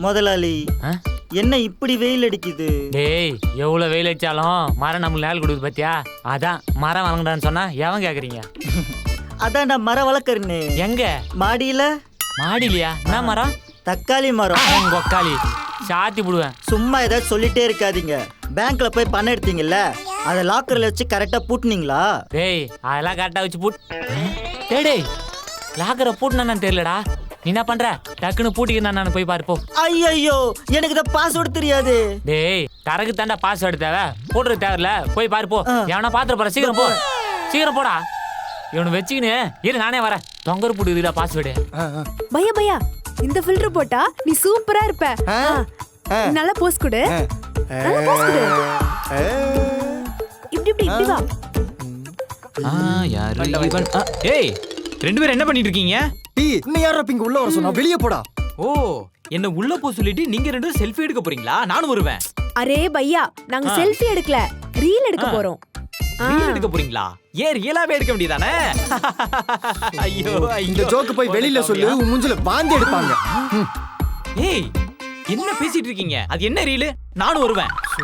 முதலாளி என்ன இப்படி வெயில் அடிக்குது? டேய் எவ்வளவு வெயில் அடிச்சாலும் மரம் நமக்கு நேல் கொடுக்குது பாத்தியா? அதான் மரம் வளர்ங்கடான்னு சொன்னா எவன் கேக்குறீங்க? அதான் நான் மரம் வளர்க்கறேன்னு. எங்க? மாடியில. மாடியிலையா? என்ன மரம்? தக்காளி மரம். கொக்காளி சாத்தி போடுவேன். சும்மா ஏதாவது சொல்லிட்டே இருக்காதீங்க. பேங்க்ல போய் பணம் எடுத்தீங்கல்ல, அதை லாக்கர்ல வச்சு கரெக்டா பூட்டினீங்களா? டேய் அதெல்லாம் கரெக்டா வச்சு டேய் லாக்கரை பூட்டினான்னு தெரியலடா. நீ என்ன பண்ற? டக்குன்னு பூட்டிக்கிறேன் நான் போய் பாரு போ. ஐயோ எனக்கு இந்த பாஸ்வேர்டு தெரியாது. டேய் தரக்கு தாண்டா பாஸ்வேர்டு தேவை, போடுறது தேவையில்ல. போய் பாரு போ. எவனா பாத்துற போற, சீக்கிரம் போ சீக்கிரம் போடா. இவனு வச்சுக்கின்னு இரு நானே வரேன். தொங்கர் போட்டுக்குதுடா பாஸ்வேர்டு. பையா பையா இந்த ஃபில்டர் போட்டா நீ சூப்பரா இருப்ப. நல்லா போஸ் கொடு. நல்லா போஸ் கொடு. இப்படி இப்படி இப்படி வா. யாரு இவன்? ஏய் ரெண்டு பேரும் என்ன பண்ணிட்டு இருக்கீங்க? இன்னும் யாரா இங்க உள்ள வர சொன்னா? வெளியே போடா. ஓ என்ன உள்ள போ சொல்லிட்டு நீங்க ரெண்டு பேரும் செல்ஃபி எடுக்க போறீங்களா? நானும் வருவேன். அரே பையா நாங்க செல்ஃபி எடுக்கல, ரீல் எடுக்க போறோம். ரீல் எடுக்க போறீங்களா? ஏன் ரியலாவே எடுக்க வேண்டியதானே? ஐயோ இந்த ஜோக்கு போய் வெளியில சொல்லு, உன் மூஞ்சில வாந்தி எடுப்பாங்க. ஏய் என்ன பேசிட்டு இருக்கீங்க? அது என்ன ரீல்? நானும் வருவேன். சோ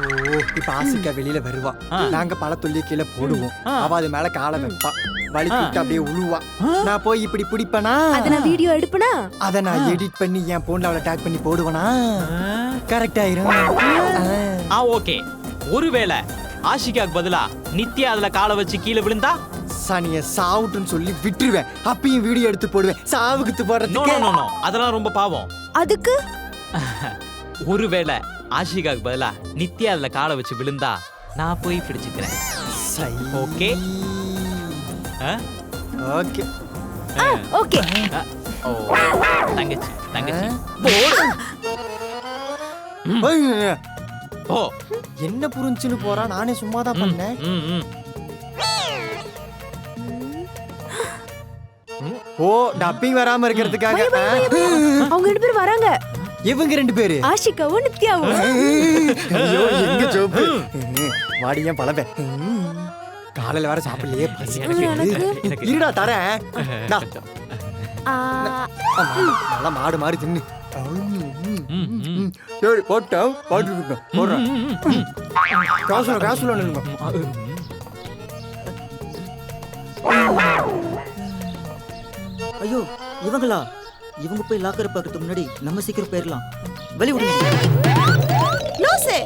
இப்ப ஆசிக்கா வெளியில வருவா. நாங்க பழத்தொல்லி கீழே போடுவோம். அவ அது மேல காலை வைப்பா, வலிக்கிட்டு அப்படியே உழுவா. நான் போய் இப்படி பிடிப்பனா, அத நான் வீடியோ எடுப்பனா, அத நான் எடிட் பண்ணி என் போன்ல அவளை டேக் பண்ணி போடுவனா. கரெக்ட் ஆயிரும். ஓகே. ஒருவேளை ஆஷிகாக்கு பதிலா நித்யா அதுல காலை வச்சு கீழே விழுந்தா சனிய சாவுட்டுன்னு சொல்லி விட்டுருவேன். அப்பயும் வீடியோ எடுத்து போடுவேன். சாவுக்கு போடுறதுக்கு. நோ அதெல்லாம் ரொம்ப பாவம். அதுக்கு ஒருவேளை ஆஷிகாக்கு பதிலா நித்யா அதுல காலை வச்சு விழுந்தா நான் போய் பிடிச்சுக்கிறேன். Okay okay okay. ஓ தங்கச்சி தங்கச்சி ஓ என்ன புரிஞ்சுன்னு போறா? நானே சும்மா தான் பண்ணேன். ஓ டப்பிங் வராம இருக்கிறதுக்காக. அவங்க ரெண்டு பேரும் வராங்க. இவங்க ரெண்டு பேரு ஆஷிகாவும் நித்யாவும். ஐயோ எங்க ஜோப்பு. வாடியா பழவே. காலையில வர சாப்பிடலையே, பசிக்குது. இருடா தரேன். நல்லா மாடு மாறி தின்னு. சரி போட்டோம் போட்டு போடுறேன். காசுல ஐயோ இவங்களா? இவங்க போய் லாக்கர் பார்க்கறதுக்கு முன்னாடி நம்ம சீக்கிரம் போயிடலாம். வெளிய விடுங்க. லூசு.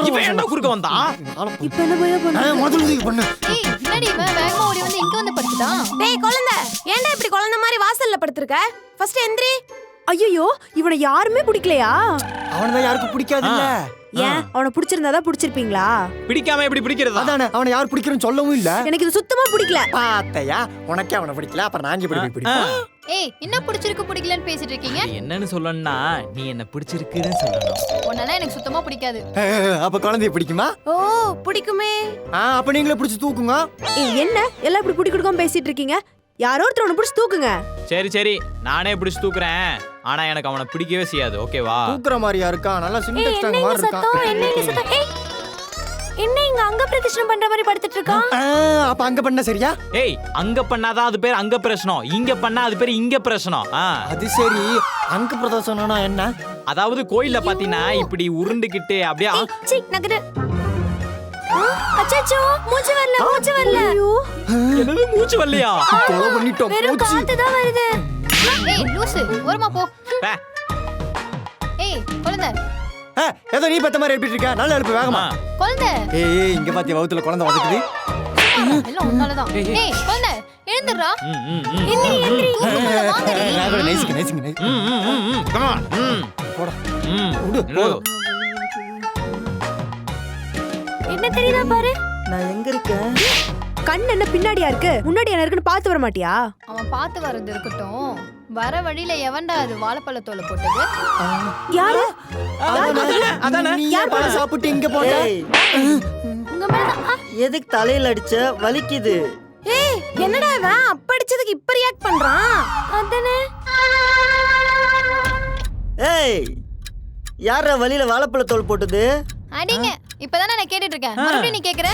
இவன் என்ன குறுக்க வந்தா? இப்போ என்ன பையா பண்ணு? முதல்ல இது பண்ணு. ஏய் என்னடி இவன் வேகமா ஓடி வந்து இங்க வந்து படுத்துட்டான்? டேய் குழந்தை, ஏன்டா இப்படி குழந்தை மாதிரி வாசல்ல படுத்துருக்க? ஃபர்ஸ்ட் எந்திரி. ஐயோ இவனை யாருமே பிடிக்கலையா? அவனதான் யாருக்கும் பிடிக்காது இல்ல. ஏன் அவனை பிடிச்சிருந்தாதான் பிடிச்சிருப்பீங்களா? பிடிக்காம எப்படி பிடிக்கிறது? அதானே அவனை யார் பிடிக்கிறன்னு சொல்லவும் இல்ல. எனக்கு இது சுத்தமா பிடிக்கல. பாத்தையா உனக்கே அவனை பிடிக்கல, அப்புறம் நான் எப்படி பிடிப்பேன்? ஏய் என்ன பிடிச்சிருக்கு பிடிக்கலன்னு பேசிட்டு இருக்கீங்க? என்னன்னு சொல்லணும்னா நீ என்ன பிடிச்சிருக்குன்னு சொல்லணும். உன்னனா எனக்கு சுத்தமா பிடிக்காது. அப்ப குழந்தைய பிடிக்குமா? ஓ பிடிக்குமே. அப்ப நீங்களே பிடிச்சு தூக்குங்க. என்ன எல்லாம் இப்படி பிடி கொடுக்காம பேசிட்டு இருக்கீங்க? யாரோ ஒருத்தர் அவனை பிடிச்சு தூக்குங்க. சரி நானே பிடிச்சு தூக்குறேன். ஆனா எனக்கு அவனை பிடிக்கவே செய்யாது. ஓகேவா? தூக்குற மாதிரியா இருக்கா? நல்லா சின்டெக்ஸ் டேங்க் மாதிரி இருக்கா. என்ன இங்க அங்க பிரதிஷ்டம் பண்ற மாதிரி படுத்துட்டு இருக்கான்? அப்ப அங்க பண்ண சரியா? ஏய் அங்க பண்ணாதான் அது பேர் அங்க பிரச்சனம், இங்க பண்ணா அது பேர் இங்க பிரச்சனம். அது சரி. அங்க பிரதர்சனம்னா என்ன? அதாவது கோயில்ல பாத்தீங்கன்னா இப்படி உருண்டுகிட்டு அப்படியே நகரு. அச்சச்சோ மூச்சு வரல. என்னது மூச்சு வரலையா? கொலை பண்ணிட்டோம். வெறும் காத்து தான் வருது. ஏய் லூசு ஓரமா போ. ஏய் குழந்தை. ஏதோ நீ பத்த மாதிரி எழுப்பிட்டு இருக்க. நல்லா எழுப்பு வேகமா. குழந்தை. ஏய் இங்க பாத்தியா வவுத்துல குழந்தை வந்துக்குது. எல்லாம் உன்னாலதான். ஏய் குழந்தை எழுந்துறா. நான் கூட நைசிங்க. Come on. போடா. விடு. என்ன தெரியுதா பாரு. நான் எங்க இருக்கேன்? கண் என்ன பின்னாடியா இருக்கு, முன்னாடி என்ன இருக்குன்னு பாத்து வர மாட்டியா? அவன் பாத்து வரது இருக்கட்டும். வர வழியில எவன்டா அது வாழைப்பழத்தோல போட்டது? யாரு? அதானே நீ ஏன் பழம் சாப்பிட்டு இங்க போட்ட? உங்க மேல எதுக்கு தலையில அடிச்ச? வலிக்குது. ஏய் என்னடா இவன் அப்ப அடிச்சதுக்கு இப்ப ரியாக்ட் பண்றான்? அதானே. ஏய் யாரா வழியில வாழைப்பழத்தோல் போட்டது? அடிங்க. இப்பதானே நான் கேட்டுட்டு இருக்கேன். மறுபடியும் நீ கேக்குற?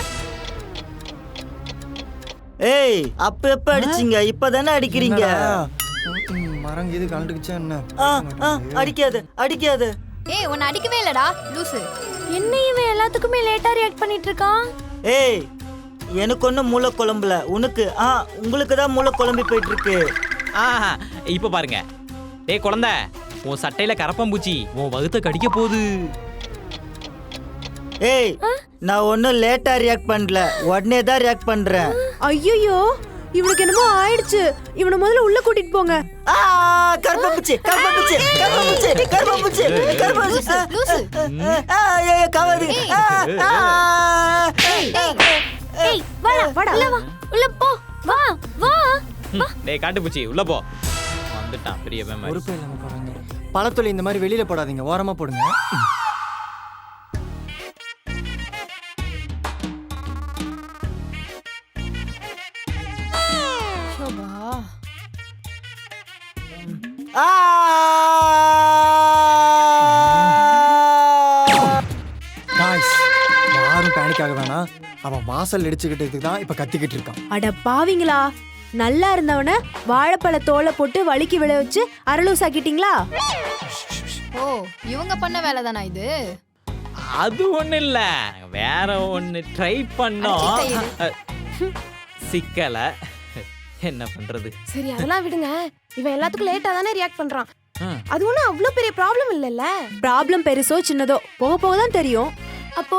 ஏய் அப்ப எப்ப அடிச்சீங்க இப்பதானே அடிக்கிறீங்க மரம் இது கலந்துக்குச்சா என்ன அடிக்காது அடிக்காது. ஏய் உன்னை அடிக்கவே இல்லடா லூசு. என்ன இவன் எல்லாத்துக்குமே லேட்டா ரியாக்ட் பண்ணிட்டு இருக்கான்? ஏய் எனக்கு ஒன்றும் மூளை குழம்புல உனக்கு உங்களுக்கு தான் மூளை குழம்பி போயிட்டு இருக்கு. இப்ப பாருங்க. டேய் குழந்தை, உன் சட்டையில கரப்பாம்பூச்சி உன் வகுத்த கடிக்க போகுது. ஏய் நான் ஒன்றும் லேட்டா ரியாக்ட் பண்ணல, உடனே தான் ரியாக்ட் பண்றேன். ஐயோ இவனுக்கு என்னமோ ஆயிடுச்சு. இவனை முதல்ல உள்ள கூட்டிட்டு போங்க. கருப்பாம்பூச்சி கருப்பாம்பூச்சி கருப்பாம்பூச்சி கருப்பாம்பூச்சி கருப்பாம்பூச்சி லூசு. கவாது. ஏய் வாடா வாடா உள்ள வா. உள்ள போ. வா வா. டேய் காட்டுப்பூச்சி உள்ள போ. வந்துட்டான் பெரிய மேம். பொறுப்பே இல்லாம போறாங்க. பழத்தொலி இந்த மாதிரி வெளியில போடாதீங்க, ஓரமா போடுங்க. Guys, யாரும் பேனிக் ஆக வேணாம். அவன் வாசல் இடிச்சுக்கிட்டு தான் இப்ப கத்திக்கிட்டு இருக்கான். அட பாவிங்களா, நல்லா இருந்தவன வாழைப்பழ தோலை போட்டு வலிக்கு விழ வச்சு அரலூஸ் ஆக்கிட்டீங்களா? ஓ இவங்க பண்ண வேலை தானா இது? அது ஒண்ணு இல்ல, வேற ஒண்ணு ட்ரை பண்ணோம். சிக்கல என்ன பண்றது? சரி அதெல்லாம் விடுங்க. இவன் எல்லாத்துக்கும் லேட்டா தானே ரியாக்ட் பண்றான். அது ஒண்ணும் அவ்ளோ பெரிய ப்ராப்ளம் இல்லல்ல. ப்ராப்ளம் பெருசோ சின்னதோ போக போக தான் தெரியும். அப்போ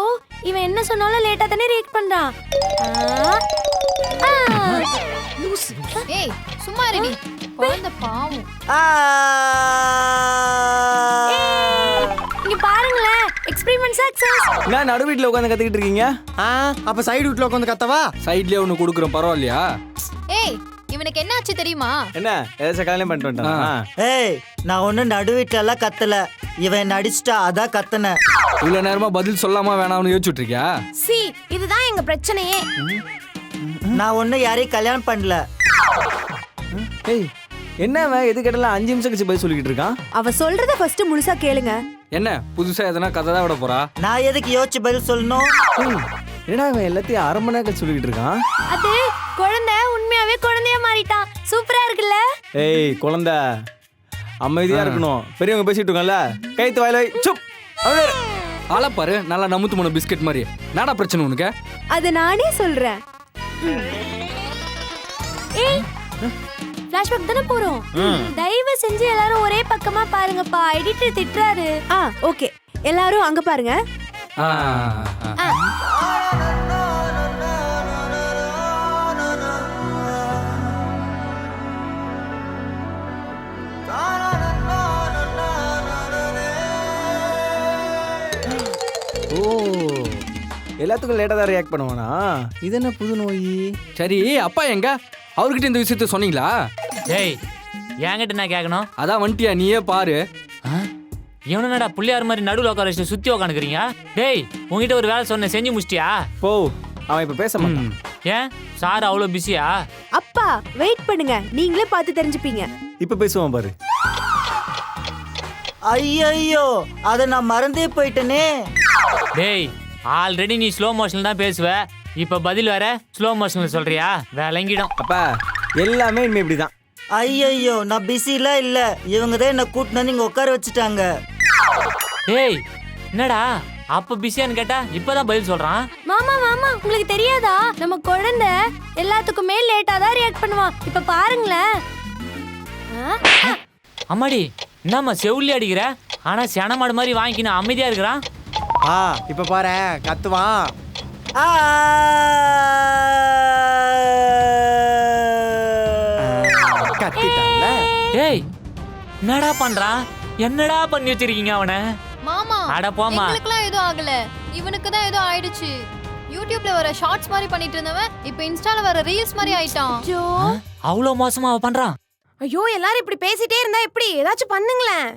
இவன் என்ன சொன்னாலும் லேட்டா தானே ரியாக்ட் பண்றான். லூசு. ஏய் சும்மா இருடி. குழந்தை பாவம். இங்க பாருங்களேன், எக்ஸ்பெரிமெண்ட் சக்சஸ். நான் நடு வீட்டில் உட்காந்து கத்திக்கிட்டு இருக்கீங்க. அப்ப சைடு வீட்டுல உட்காந்து கத்தவா? சைட்லயே ஒன்று கொடுக்குறோம், பரவாயில்லையா? ஏய் இவனுக்கு என்ன ஆச்சு தெரியுமா? என்ன ஏதாச்சும் கல்யாணம் பண்ணிட்டு வந்துட்டானா? ஏய் நான் ஒன்றும் நடு வீட்டிலலாம் கத்தல, இவன் என்ன அடிச்சிட்டா அதான் கத்தன. இவ்வளோ நேரமா பதில் சொல்லாமா வேணாம்னு யோசிச்சுட்டு இருக்கியா? சி இதுதான் எங்க பிரச்சனையே. நான் ஒன்றும் யாரையும் கல்யாணம் பண்ணல. ஏய் என்ன அவன் எது கேட்டாலும் 5 நிமிஷம் கழிச்சு பதில் சொல்லிக்கிட்டு இருக்கான். அவ சொல்றத ஃபர்ஸ்ட் முழுசா கேளுங்க. என்ன புதுசா எதனா கதை தான் விட போறா? நான் எதுக்கு யோசிச்சு பதில் சொல்லணும்? என்னடா அவன் எல்லாத்தையும் அரை மணி நேரம் கழிச்சு சொல்லிக்கிட்டு இருக்கான். அது குழந்தை உண்மையாவே குழந்தையா மாறிட்டான். சூப்பரா இருக்குல்ல? ஏய் குழந்தை அமைதியா இருக்கணும், பெரியவங்க பேசிட்டு இருக்கோம்ல, கைத்து வாயில வை. சுப் ஆள பாரு, நல்லா நமுத்து போன பிஸ்கட் மாதிரி. நாடா பிரச்சனை உனக்கு? அது நானே சொல்றேன். ஏய் ஃபிளாஷ்பேக் தானே போறோம். தயவு செஞ்சு எல்லாரும் ஒரே பக்கமா பாருங்கப்பா, எடிட்டர் திட்டுறாரு. ஓகே எல்லாரும் அங்க பாருங்க. ஓ எல்லாத்துக்கும் லேட்டாக தான் ரியாக்ட் பண்ணுவானா? இது என்ன புது நோய்? சரி அப்பா எங்க? அவர்கிட்ட இந்த விஷயத்த சொன்னீங்களா? டேய் என்கிட்ட நான் கேட்கணும். அதான் வந்துட்டியா, நீயே பாரு. இவனடா புள்ளியார் மாதிரி நடுவில் உட்கார வச்சு சுத்தி உட்காந்துக்கிறீங்க. டேய் உங்ககிட்ட ஒரு வேலை சொன்னேன், செஞ்சு முடிச்சிட்டியா? போ, அவன் இப்ப பேச மாட்டான். ஏன் சார் அவ்வளோ பிஸியா? அப்பா வெயிட் பண்ணுங்க, நீங்களே பார்த்து தெரிஞ்சுப்பீங்க. இப்ப பேசுவான் பாரு. ஐயோ அதை நான் மறந்தே போயிட்டேனே. டேய் ஆல்ரெடி நீ ஸ்லோ மோஷன்ல தான் பேசுவ, இப்ப பதில் வேற ஸ்லோ மோஷன்ல சொல்றியா? விளங்கிடும். அப்பா எல்லாமே இனிமே இப்படிதான். ஐயோ நான் பிஸிலாம் இல்ல, இவங்க தான் என்ன கூட்டினு வந்து இங்க உட்கார வச்சுட்டாங்க. டேய் என்னடா அப்ப பிஸியான்னு கேட்டா இப்பதான் பதில் சொல்றான். மாமா மாமா உங்களுக்கு தெரியாதா, நம்ம குழந்தை எல்லாத்துக்குமே லேட்டா தான் ரியாக்ட் பண்ணுவான். இப்ப பாருங்களேன். அம்மாடி என்னம்மா செவுள்ளி அடிக்கிற, ஆனா செனமாடு மாதிரி வாங்கிக்கின்னு அமைதியா இருக்கிறான். இப்ப பாரு கத்துவான். கத்திட்டான்ல. டேய் என்னடா பண்றான், என்னடா பண்ணி வச்சிருக்கீங்க அவனை? மாமா அட போம்மா. எங்களுக்குலாம் எதுவும் ஆகல, இவனுக்கு தான் ஏதோ ஆயிடுச்சு. யூடியூப்ல வர ஷார்ட்ஸ் மாதிரி பண்ணிட்டு இருந்தவன் இப்ப இன்ஸ்டால வர ரீல்ஸ் மாதிரி ஆயிட்டான். ஐயோ அவ்வளோ மோசமா அவ பண்றான். ஐயோ எல்லாரும் இப்படி பேசிட்டே இருந்தா எப்படி? ஏதாச்சும் பண்ணுங்களேன்.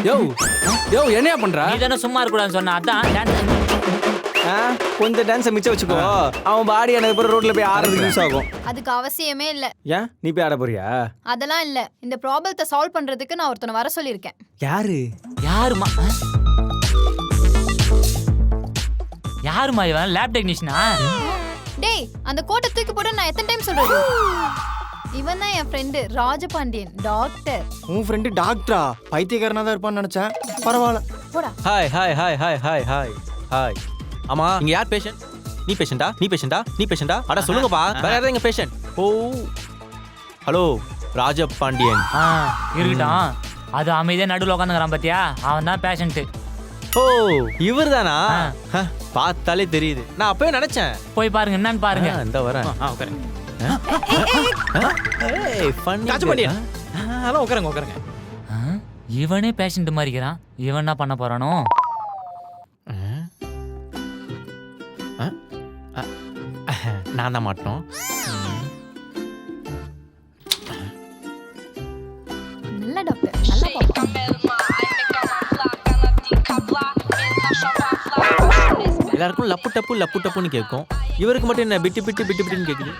யோ யோ என்னையா பண்ற? நீ தானே சும்மா இருக்கக்கூடாதுன்னு சொன்ன, அதான் கொஞ்சம் டான்ஸை மிச்சம் வச்சுக்கோ. அவன் பாடி எனக்கு பிறகு ரோட்ல போய் ஆடுறதுக்கு யூஸ் ஆகும். அதுக்கு அவசியமே இல்ல. ஏன் நீ போய் ஆட போறியா? அதெல்லாம் இல்ல, இந்த ப்ராப்ளத்தை சால்வ் பண்றதுக்கு நான் ஒருத்தனை வர சொல்லியிருக்கேன். யாரு? யாருமா? யாருமா இவன்? லேப் டெக்னீஷியனா? டேய் அந்த கோட்டை தூக்கி போட்டு நான் எத்தனை டைம் சொல்றது? இவன் தான் என் ஃப்ரெண்டு ராஜபாண்டியன், டாக்டர். உன் ஃப்ரெண்டு டாக்டரா? பைத்தியக்காரனா தான் இருப்பான்னு நினைச்சேன். பரவாயில்ல. போடா. Hi hi hi hi hi hi hi. ஆமா இங்க யார் பேஷண்ட்? நீ பேஷண்டா? நீ பேஷண்டா? நீ பேஷண்டா? அட சொல்லுங்கப்பா, வேற யாராவது இங்க பேஷண்ட்? ஓ ஹலோ ராஜபாண்டியன். இருக்கட்டும். அது அமைதியா நடுவில் உட்காந்துக்கிறான் பாத்தியா, அவன் தான் பேஷண்ட். ஓ இவர் தானா? பார்த்தாலே தெரியுது. நான் அப்பவே நினைச்சேன். போய் பாருங்க, என்னன்னு பாருங்க. இந்த வரேன். உட்காருங்க. ஏய் ஃபன்னி. ராஜபாண்டியன் அதான் உட்காருங்க உட்காருங்க. இவனே பேஷண்ட் மாதிரி இருக்கிறான். இவன் என்ன பண்ண போறானோ? நான் தான் மாட்டோம். நல்ல டாக்டர், நல்ல எல்லாருக்கும் லப்பு டப்புன்னு கேட்கும். இவருக்கு மட்டும் என்ன பிட்டு பிட்டு பிட்டு பிட்டுன்னு கேக்குது?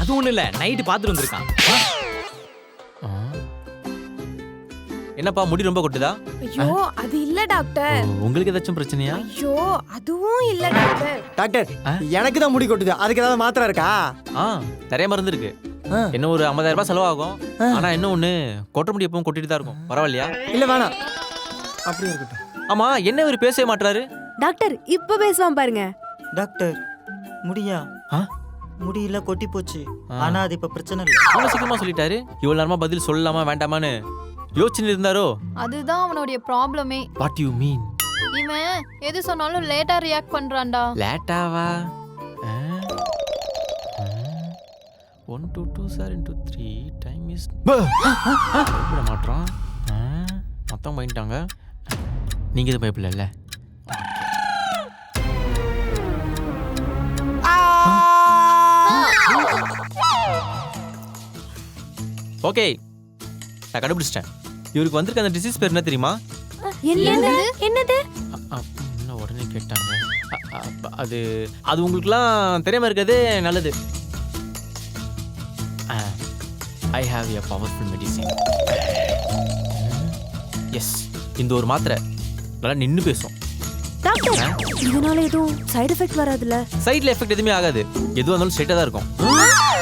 அது ஒண்ணும் இல்ல, நைட்டு பாத்துட்டு வந்திருக்கான். என்னப்பா முடி ரொம்ப கொட்டுதா? ஐயோ அது இல்ல டாக்டர். உங்களுக்கு ஏதாச்சும் பிரச்சனையா? ஐயோ அதுவும் இல்ல டாக்டர். டாக்டர் எனக்கு தான் முடி கொட்டுது. அதுக்கு ஏதாவது மாத்திரை இருக்கா? நிறைய மருந்து இருக்கு. இன்னும் ஒரு 50,000 ரூபாய் செலவாகும். ஆனா இன்னும் ஒண்ணு, கொட்ட முடி எப்பவும் கொட்டிட்டு தான் இருக்கும். பரவாயில்லையா? இல்ல வேணாம், அப்படியே இருக்கட்டும். ஆமா என்ன இவர் பேசவே மாட்டாரு? டாக்டர் இப்ப பேசுவான் பாருங்க. டாக்டர் முடியா? முடியல கொட்டி போச்சு. ஆனா அது இப்ப பிரச்சனை இல்ல. இவ்வளவு சீக்கிரமா சொல்லிட்டாரு. இவ்வளவு நேரமா பதில் சொல்லலாமா வேண்டாமான்னு யோசிச்சுட்டு இருந்தாரோ? அதுதான் அவனுடைய ப்ராப்ளமே. What you mean? இவன் எது சொன்னாலும் லேட்டா react பண்றான்டா. லேட்டாவா? 1 2 2 sir into 3 time is விட மாட்டோம். மொத்தம் பண்ணிட்டாங்க. நீங்க இது பயப்படல. ஓகே நான் கண்டுபிடிச்சிட்டேன். இவருக்கு வந்திருக்க அந்த டிசீஸ் பேர் என்ன தெரியுமா? என்னது என்னது? என்ன உடனே கேட்டாங்க. அது அது உங்களுக்குலாம் தெரியாம இருக்கிறது நல்லது. I have a powerful medicine. Yes, இந்த ஒரு மாத்திரை நல்லா நின்று பேசும். டாக்டர் இதனால எதுவும் சைடு எஃபெக்ட் வராதுல்ல? சைடுல எஃபெக்ட் எதுவுமே ஆகாது. எதுவாக இருந்தாலும் ஸ்ட்ரெயிட்டாக தான் இருக்கும்.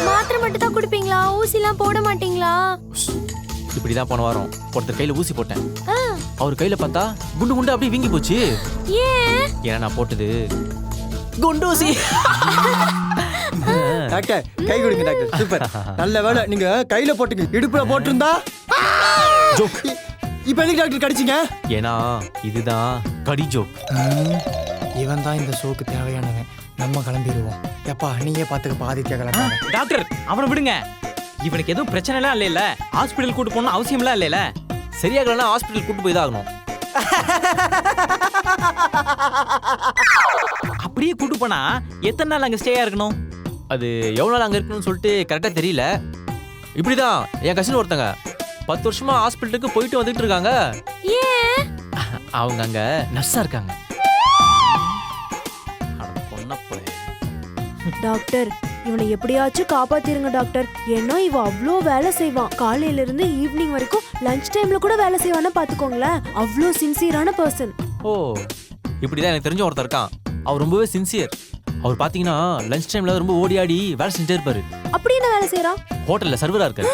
மாத்திரை மட்டும் தான் குடிப்பீங்களா? ஊசிலாம் போட மாட்டீங்களா? இப்படி தான் போன வாரம் ஒருத்தர் கையில் ஊசி போட்டேன். அவர் கையில் பார்த்தா குண்டு குண்டு அப்படியே வீங்கி போச்சு. ஏன்? ஏன்னா நான் போட்டது குண்டூசி. டாக்டர் கை கொடுங்க டாக்டர். சூப்பர், நல்ல வேலை நீங்க கையில போட்டுங்க. இடுப்புல போட்டிருந்தா இப்ப எதுக்கு டாக்டர் கடிச்சிங்க? ஏன்னா இதுதான் கடி ஜோக். இவன் தான் இந்த ஷோக்கு தேவையானவன். நம்ம கிளம்பிடுவோம். எப்பா நீயே பாத்துக்க, பாதி கேட்கலாம். டாக்டர் அவனை விடுங்க. இவனுக்கு எதுவும் பிரச்சனை எல்லாம் இல்லைல்ல? ஹாஸ்பிட்டல் கூட்டு போகணும் அவசியம்லாம் இல்லைல்ல? சரியாகலன்னா ஹாஸ்பிட்டல் கூட்டு போய் தான் ஆகணும். அப்படியே கூட்டு போனா எத்தனை நாள் அங்க ஸ்டேயா இருக்கணும்? அது எவ்வளோ நாள் அங்கே இருக்கணும்னு சொல்லிட்டு கரெக்டாக தெரியல. இப்படிதான் என் கசின் ஒருத்தங்க 10 வருஷமா ஹாஸ்பிட்டலுக்கு போயிட்டு வந்துட்டு இருக்காங்க. ஏன்? அவங்க அங்க நர்ஸா இருக்காங்க. டாக்டர் இவனை எப்படியாச்சும் காப்பாத்திருங்க டாக்டர். ஏன்னா இவன் அவ்வளோ வேலை செய்வான். காலையில இருந்து ஈவினிங் வரைக்கும் லஞ்ச் டைம்ல கூட வேலை செய்வான்னு பாத்துக்கோங்களேன். அவ்வளோ சின்சியரான பர்சன். ஓ இப்படிதான் எனக்கு தெரிஞ்ச ஒருத்தர் இருக்கான். அவர் ரொம்பவே சின்சியர். அவர் பாத்தீங்கன்னா லஞ்ச் டைம்ல ரொம்ப ஓடி ஆடி வேலை செஞ்சுட்டே இருப்பாரு. அப்படி என்ன வேலை செய்யறான்? ஹோட்டல்ல சர்வரா இருக்காரு.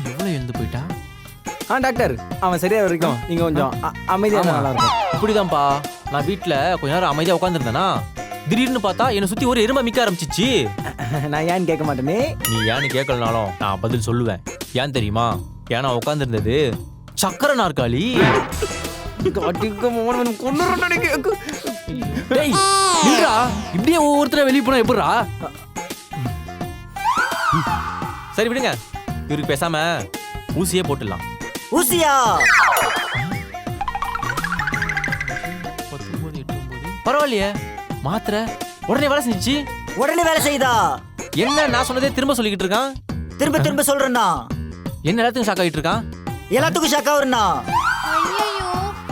எவ்வளவு எழுந்து போயிட்டா? டாக்டர் அவன் சரியா வரைக்கும் நீங்க கொஞ்சம் அமைதியா நல்லா இருக்கும். இப்படிதான்ப்பா, நான் வீட்டுல கொஞ்ச நேரம் அமைதியா உட்காந்துருந்தேனா திடீர்னு பார்த்தா என்னை சுத்தி ஒரு எருமை மிக்க ஆரம்பிச்சிச்சு. நான் ஏன்னு கேட்க மாட்டேனே. நீ ஏன்னு கேட்கலனாலும் நான் பதில் சொல்லுவேன். ஏன் தெரியுமா? ஏன்னா உட்காந்துருந்தது சக்கர நாற்காலி. இப்படியே ஒவ்வொருத்தர வெளியே போனா எப்படிரா? சரி விடுங்க, இவருக்கு பேசாம ஊசியே போட்டுடலாம். ஊசியா? பரவாயில்லையே, மாத்திரை உடனே வேலை செஞ்சுச்சு. உடனே வேலை செய்யுதா? என்ன நான் சொன்னதே திரும்ப சொல்லிக்கிட்டு இருக்கான். திரும்ப திரும்ப சொல்றேன்னா என்ன எல்லாத்துக்கும் ஷாக் ஆகிட்டு இருக்கான். எல்லாத்துக்கும் ஷாக்கா வருண்ணா. ஐயோ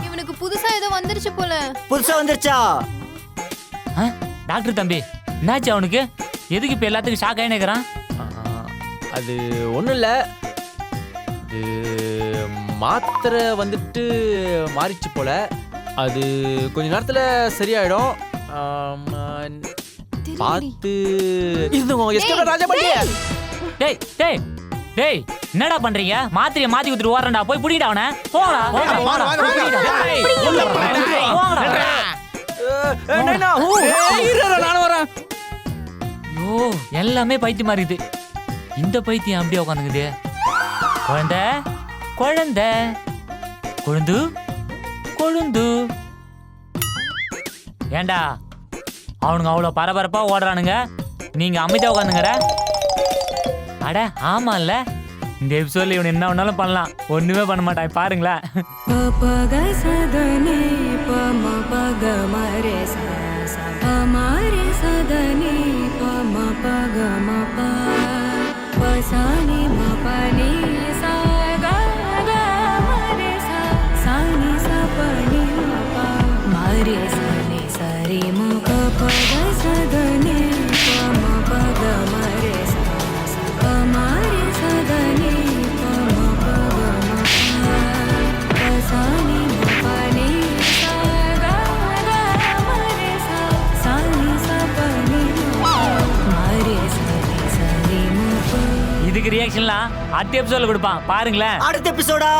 இவனுக்கு புதுசா ஏதோ வந்துருச்சு போல. புதுசா வந்துருச்சா? டாக்டர் தம்பி என்னாச்சு அவனுக்கு? எதுக்கு இப்ப எல்லாத்துக்கும் ஷாக் ஆகினேக்கிறான்? அது ஒன்றும் இல்லை, இது மாத்திரை வந்துட்டு மாறிச்சு போல. அது கொஞ்ச நேரத்துல சரியாயிடும். பார்த்து இருந்துங்க. எஸ்கேப் ராஜா பாட்டி. டேய் டேய் டேய் என்னடா பண்றீங்க? மாத்திரையை மாத்தி குடுத்துட்டு ஓடுறேன்டா. போய் புடிடா அவனை. போடா. டேய், போங்கடா. நானும் வரேன். ஐயோ எல்லாமே பைத்தியம் மாதிரி இருக்குது. இந்த பைத்தியம் அப்படியே உட்காந்துக்குது. குழந்தை குழந்தை கொழுந்து கொழுந்து. ஏண்டா அவனுங்க அவ்வளோ பரபரப்பா ஓடுறானுங்க, நீங்க அமைதியா உட்காந்துங்கற. அட ஆமால்ல, இந்த எபிசோட்ல இவன் என்ன வேணாலும் பண்ணலாம், ஒண்ணுமே பண்ண மாட்டான். பாருங்களேன். இதுக்கு ரியாக்ஷன்லாம் அடுத்த எபிசோட்ல கொடுப்பான், பாருங்களேன். அடுத்த எபிசோடா